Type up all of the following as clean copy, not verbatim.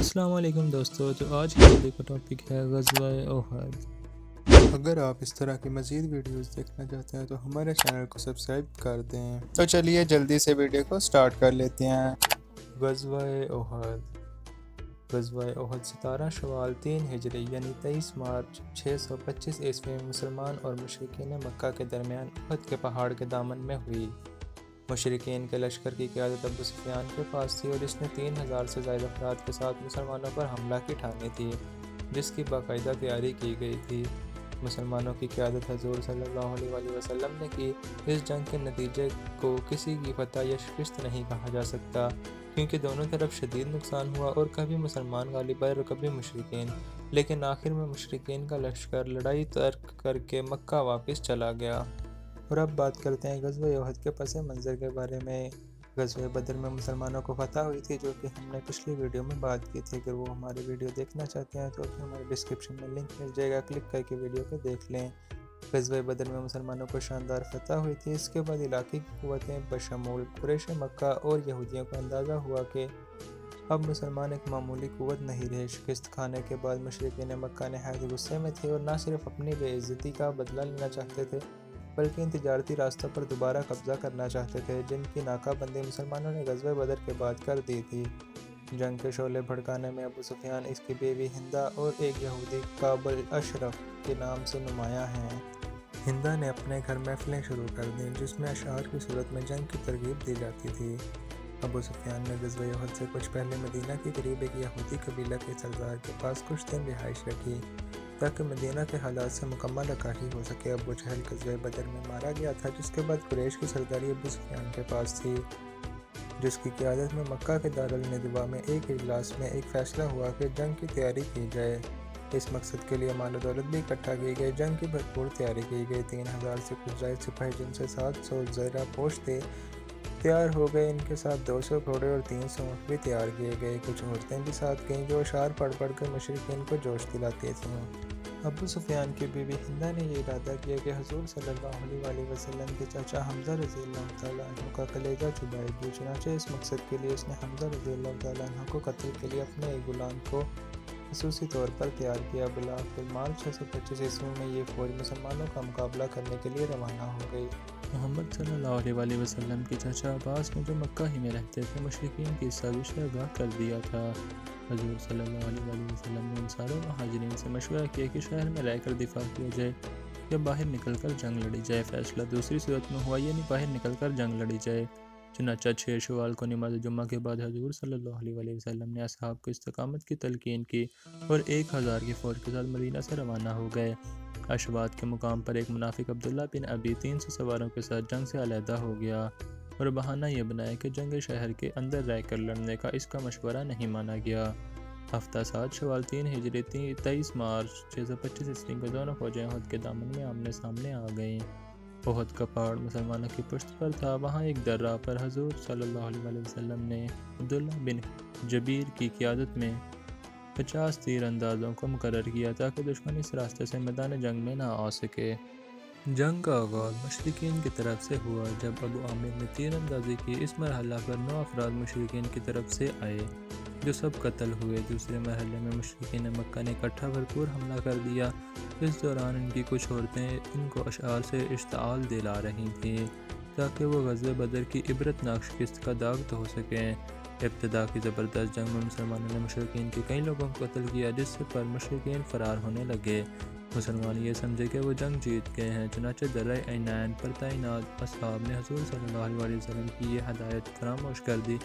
السلام علیکم دوستو، تو آج کی ویڈیو کا ٹاپک ہے غزوہ احد۔ اگر آپ اس طرح کی مزید ویڈیوز دیکھنا چاہتے ہیں تو ہمارے چینل کو سبسکرائب کر دیں۔ تو چلیے جلدی سے ویڈیو کو سٹارٹ کر لیتے ہیں۔ غزوہ احد۔ غزوہ احد 17 شوال 3 ہجری یعنی 23 مارچ 625 عیسوی میں مسلمان اور مشرکین مکہ کے درمیان احد کے پہاڑ کے دامن میں ہوئی۔ مشرکین کے لشکر کی قیادت ابو سفیان کے پاس تھی اور اس نے 3000 سے زائد افراد کے ساتھ مسلمانوں پر حملہ کی ٹھانی تھی، جس کی باقاعدہ تیاری کی گئی تھی۔ مسلمانوں کی قیادت حضور صلی اللہ علیہ وسلم نے کی۔ اس جنگ کے نتیجے کو کسی کی فتح یا شکست نہیں کہا جا سکتا، کیونکہ دونوں طرف شدید نقصان ہوا اور کبھی مسلمان غالب آئے اور کبھی مشرکین، لیکن آخر میں مشرکین کا لشکر لڑائی ترک کر کے مکہ واپس چلا گیا۔ اور اب بات کرتے ہیں غزوہ احد کے پس منظر کے بارے میں۔ غزوہ بدر میں مسلمانوں کو فتح ہوئی تھی، جو کہ ہم نے پچھلی ویڈیو میں بات کی تھی۔ اگر وہ ہماری ویڈیو دیکھنا چاہتے ہیں تو ہمارے ڈسکرپشن میں لنک مل جائے گا، کلک کر کے ویڈیو کو دیکھ لیں۔ غزوہ بدر میں مسلمانوں کو شاندار فتح ہوئی تھی۔ اس کے بعد علاقے کی قوتیں بشمول قریش مکہ اور یہودیوں کو اندازہ ہوا کہ اب مسلمان ایک معمولی قوت نہیں رہے۔ شکست کھانے کے بعد مشرکین مکہ نہایت غصے میں تھے اور نہ صرف اپنی بے عزتی کا بدلہ لینا چاہتے تھے، بلکہ ان تجارتی راستوں پر دوبارہ قبضہ کرنا چاہتے تھے جن کی ناکہ بندی مسلمانوں نے غزوہ بدر کے بعد کر دی تھی۔ جنگ کے شعلے بھڑکانے میں ابو سفیان، اس کی بیوی ہندہ اور ایک یہودی کعب الاشرف کے نام سے نمایاں ہیں۔ ہندہ نے اپنے گھر محفلیں شروع کر دیں، جس میں اشعار کی صورت میں جنگ کی ترغیب دی جاتی تھی۔ ابو سفیان نے غزوہ احد سے کچھ پہلے مدینہ کے قریب ایک یہودی قبیلہ کے سردار کے پاس کچھ دن رہائش رکھی تاکہ مدینہ کے حالات سے مکمل آگاہی ہو سکے۔ ابو جہل غزوہ بدر میں مارا گیا تھا، جس کے بعد قریش کی سرداری ابو سفیان کے پاس تھی، جس کی قیادت میں مکہ کے دارالندوا میں ایک اجلاس میں ایک فیصلہ ہوا کہ جنگ کی تیاری کی جائے۔ اس مقصد کے لیے مال و دولت بھی اکٹھا کی گئی۔ جنگ کی بھرپور تیاری کی گئی۔ 3000 سے کچھ زائد سپاہی، جن سے 700 زرہ پوش تھے، تیار ہو گئے۔ ان کے ساتھ 200 گھوڑے اور 300 اونٹ بھی تیار کیے گئے۔ کچھ عورتیں بھی ساتھ گئیں جو اشعار پڑھ پڑھ کر مشرکین کو جوش دلاتی تھیں۔ ابو سفیان کی بیوی ہندہ نے یہ ارادہ کیا کہ حضور صلی اللہ علیہ وسلم کے چاچا حمزہ رضی اللہ تعالیٰ عنہ کا کلیجہ چبائے گی۔ چنانچہ اس مقصد کے لیے اس نے حمزہ رضی اللہ تعالیٰ عنہ کو قتل کے لیے اپنے ایک غلام کو خصوصی طور پر تیار کیا۔ بالآخر 625 عیسوی میں یہ فوج مسلمانوں کا مقابلہ کرنے کے لیے روانہ ہو گئی۔ محمد صلی اللہ علیہ وسلم کے چاچا عباس نے، جو مکہ ہی میں رہتے تھے، مشرکین کی اس سازش سے آگاہ کر دیا تھا۔ حضور صلی اللہ علیہ وسلم نے ان سارے مہاجرین سے مشورہ کیا کہ شہر میں رہ کر دفاع کیا جائے یا باہر نکل کر جنگ لڑی جائے۔ فیصلہ دوسری صورت میں ہوا، یعنی باہر نکل کر جنگ لڑی جائے۔ چنانچہ 6 شوال کو نماز جمعہ کے بعد حضور صلی اللہ علیہ وسلم نے اصحاب کو استقامت کی تلقین کی اور 1000 کی فوج کے ساتھ مدینہ سے روانہ ہو گئے۔ اشواط کے مقام پر ایک منافق عبداللہ بن ابی 300 سواروں کے ساتھ جنگ سے علیحدہ ہو گیا اور بہانہ یہ بنایا کہ جنگ شہر کے اندر رہ کر لڑنے کا اس کا مشورہ نہیں مانا گیا۔ ہفتہ 7 شوال 3 ہجری 23 مارچ 625 عیسوی کو دونوں فوجیں احد کے دامن میں آمنے سامنے آ گئیں۔ احد کا پہاڑ مسلمانوں کی پشت پر تھا۔ وہاں ایک درہ پر حضور صلی اللہ علیہ وسلم نے عبداللہ بن جبیر کی قیادت میں 50 تیر اندازوں کو مقرر کیا تاکہ دشمن اس راستے سے میدان جنگ میں نہ آ سکے۔ جنگ کا آغاز مشرکین کی طرف سے ہوا۔ جب ابو عامر نے تیر اندازی کی، اس مرحلہ پر 9 افراد مشرکین کی طرف سے آئے جو سب قتل ہوئے۔ دوسرے مرحلے میں مشرکین مکہ نے اکٹھا بھرپور حملہ کر دیا۔ اس دوران ان کی کچھ عورتیں ان کو اشعار سے اشتعال دلا رہی تھیں تاکہ وہ غزوہ بدر کی عبرتناک شکست کا داغ دھو سکیں۔ ابتدا کی زبردست جنگ میں مسلمانوں نے مشرکین کے کئی لوگوں کو قتل کیا، جس پر مشرکین فرار ہونے لگے۔ مسلمان یہ سمجھے کہ وہ جنگ جیت گئے ہیں، چنانچہ درہ عینین پر تعینات اصحاب نے حضور صلی اللہ علیہ وسلم کی یہ ہدایت فراموش کر دی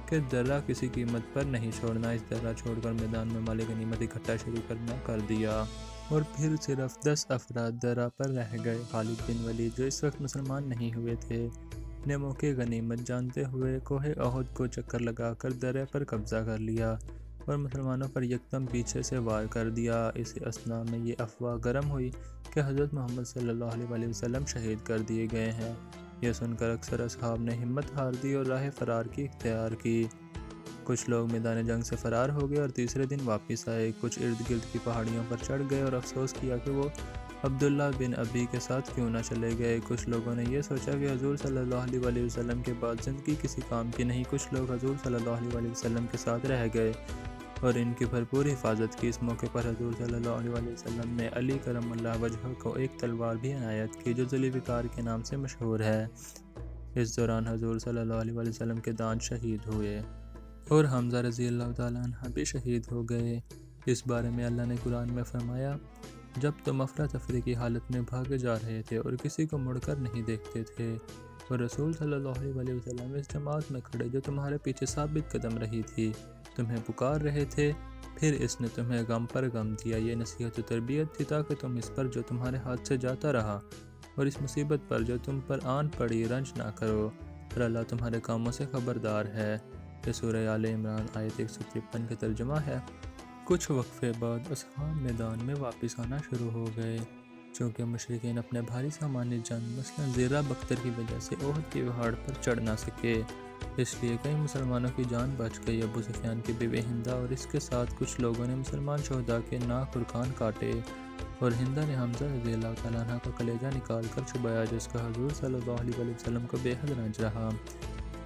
کہ درہ کسی قیمت پر نہیں چھوڑنا۔ اس درہ چھوڑ کر میدان میں مال غنیمت اکٹھا شروع کرنا کر دیا اور پھر صرف 10 افراد درہ پر رہ گئے۔ خالد بن ولید، جو اس وقت مسلمان نہیں ہوئے تھے، نے موقع غنیمت جانتے ہوئے کوہ احد کو چکر لگا کر درہ پر قبضہ کر لیا اور مسلمانوں پر یکدم پیچھے سے وار کر دیا۔ اس اثناء میں یہ افواہ گرم ہوئی کہ حضرت محمد صلی اللہ علیہ وسلم شہید کر دیے گئے ہیں۔ یہ سن کر اکثر اصحاب نے ہمت ہار دی اور راہ فرار کی اختیار کی۔ کچھ لوگ میدان جنگ سے فرار ہو گئے اور تیسرے دن واپس آئے۔ کچھ ارد گرد کی پہاڑیوں پر چڑھ گئے اور افسوس کیا کہ وہ عبداللہ بن ابی کے ساتھ کیوں نہ چلے گئے۔ کچھ لوگوں نے یہ سوچا کہ حضور صلی اللہ علیہ وسلم کے بعد زندگی کسی کام کی نہیں۔ کچھ لوگ حضور صلی اللہ علیہ وسلم کے ساتھ رہ گئے اور ان کی بھرپور حفاظت کی۔ اس موقع پر حضور صلی اللہ علیہ وسلم نے علی کرم اللہ وجہہ کو ایک تلوار بھی عنایت کی جو ذوالفقار کے نام سے مشہور ہے۔ اس دوران حضور صلی اللہ علیہ وسلم کے دانت شہید ہوئے اور حمزہ رضی اللہ تعالیٰ عنہ بھی شہید ہو گئے۔ اس بارے میں اللہ نے قرآن میں فرمایا، جب تم افراتفری کی حالت میں بھاگے جا رہے تھے اور کسی کو مڑ کر نہیں دیکھتے تھے اور رسول صلی اللہ علیہ وسلم اس جماعت میں کھڑے جو تمہارے پیچھے ثابت قدم رہی تھی تمہیں پکار رہے تھے، پھر اس نے تمہیں غم پر غم دیا۔ یہ نصیحت و تربیت تھی تاکہ تم اس پر جو تمہارے ہاتھ سے جاتا رہا اور اس مصیبت پر جو تم پر آن پڑی رنج نہ کرو، اور اللہ تمہارے کاموں سے خبردار ہے۔ یہ سورہ آل عمران آیت 153 کا ترجمہ ہے۔ کچھ وقفے بعد اصحاب میدان میں واپس آنا شروع ہو گئے، چونکہ مشرکین اپنے بھاری سامان جنگ مثلا زرہ بختر کی وجہ سے احد کے پہاڑ پر چڑھ نہ سکے، اس لیے کئی مسلمانوں کی جان بچ گئی۔ ابو سفیان کی بیوی ہندہ اور اس کے ساتھ کچھ لوگوں نے مسلمان شہداء کے ناک اور کان کاٹے، اور ہندہ نے حمزہ رضی اللہ تعالیٰ عنہ کا کلیجہ نکال کر چبایا جس کا حضور صلی اللہ علیہ وسلم کو بے حد رنج رہا۔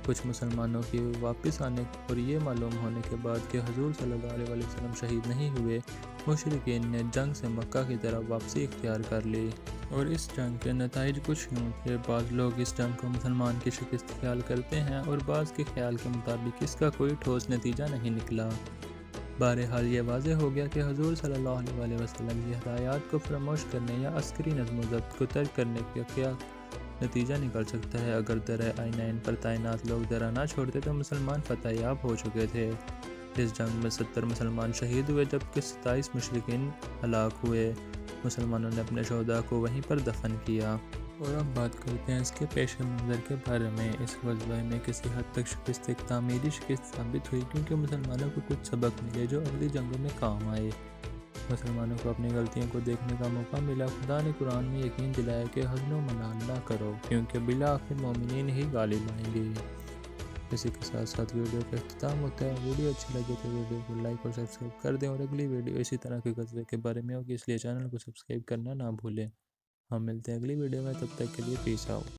کچھ مسلمانوں کی واپس آنے اور یہ معلوم ہونے کے بعد کہ حضور صلی اللہ علیہ وسلم شہید نہیں ہوئے، مشرکین نے جنگ سے مکہ کی طرف واپسی اختیار کر لی، اور اس جنگ کے نتائج کچھ یوں تھے۔ بعض لوگ اس جنگ کو مسلمان کی شکست خیال کرتے ہیں اور بعض کے خیال کے مطابق اس کا کوئی ٹھوس نتیجہ نہیں نکلا۔ بہرحال یہ واضح ہو گیا کہ حضور صلی اللہ علیہ وسلم کی ہدایات کو فراموش کرنے یا عسکری نظم و ضبط کو ترک کرنے کا کیا نتیجہ نکل سکتا ہے۔ اگر درہ عینین پر تعینات لوگ درہ نہ چھوڑتے تو مسلمان فتح یاب ہو چکے تھے۔ اس جنگ میں 70 مسلمان شہید ہوئے جبکہ 27 مشرکین ہلاک ہوئے۔ مسلمانوں نے اپنے شہداء کو وہیں پر دفن کیا۔ اور اب بات کرتے ہیں اس کے پیش منظر کے بارے میں۔ اس غزوہ میں کسی حد تک شکست ایک تعمیری شکست ثابت ہوئی کیونکہ مسلمانوں کو کچھ سبق ملے جو اگلی جنگوں میں کام آئے۔ مسلمانوں کو اپنی غلطیوں کو دیکھنے کا موقع ملا۔ خدا نے قرآن میں یقین دلایا کہ حزن و ملال نہ کرو کیونکہ بالآخر مومنین ہی غالب آئیں گے۔ اسی کے ساتھ ساتھ ویڈیو کا اختتام ہوتا ہے۔ ویڈیو اچھی لگے تو ویڈیو کو لائک اور سبسکرائب کر دیں، اور اگلی ویڈیو اسی طرح کے غزوے کے بارے میں ہوگی، اس لیے چینل کو سبسکرائب کرنا نہ بھولیں۔ ہم ملتے ہیں اگلی ویڈیو میں، تب تک کے لیے پیس آؤٹ۔